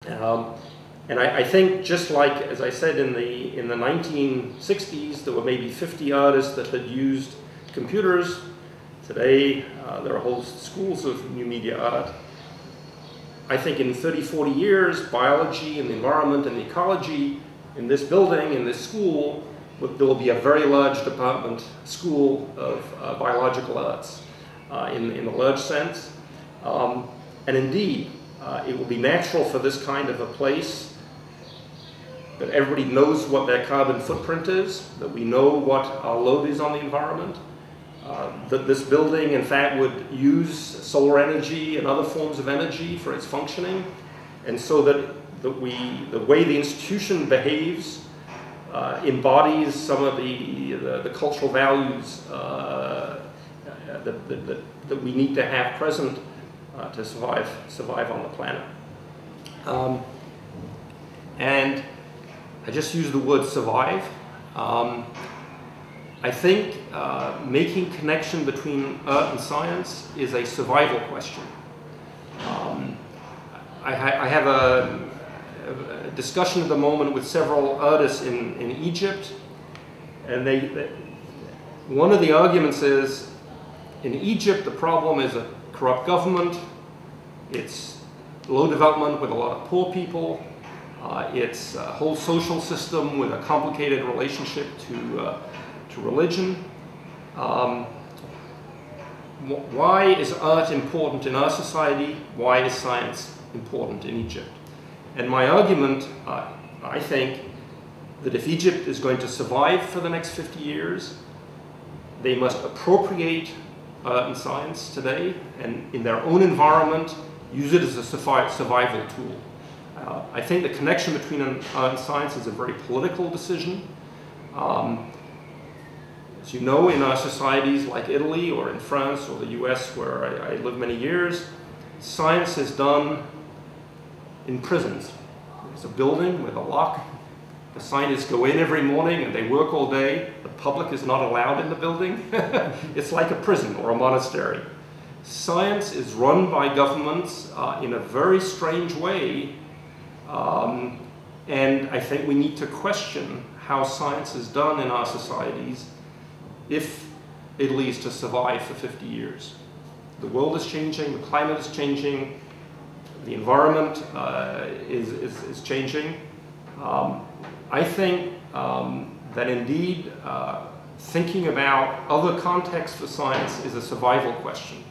And I think, just like, as I said, in the 1960s, there were maybe 50 artists that had used computers. Today, there are whole schools of new media art. I think in 30, 40 years, biology and the environment and the ecology in this building, in this school, there will be a very large department, school of biological arts in the large sense. And indeed, it will be natural for this kind of a place that everybody knows what their carbon footprint is, that we know what our load is on the environment, that this building, in fact, would use solar energy and other forms of energy for its functioning, and so that the way the institution behaves embodies some of the cultural values that we need to have present to survive on the planet. And I just use the word survive. I think making connection between art and science is a survival question. I have a discussion at the moment with several artists in Egypt, and one of the arguments is, in Egypt the problem is a corrupt government, it's low development with a lot of poor people, it's a whole social system with a complicated relationship to religion. Why is art important in our society? Why is science important in Egypt? And my argument, I think, that if Egypt is going to survive for the next 50 years, they must appropriate art and science today, and in their own environment, use it as a survival tool. I think the connection between art and science is a very political decision. As you know, in our societies like Italy or in France or the US, where I lived many years, science is done in prisons. There's a building with a lock. The scientists go in every morning and they work all day. The public is not allowed in the building. It's like a prison or a monastery. Science is run by governments in a very strange way, and I think we need to question how science is done in our societies if Italy is to survive for 50 years. The world is changing, the climate is changing, the environment is changing. I think that indeed thinking about other contexts for science is a survival question.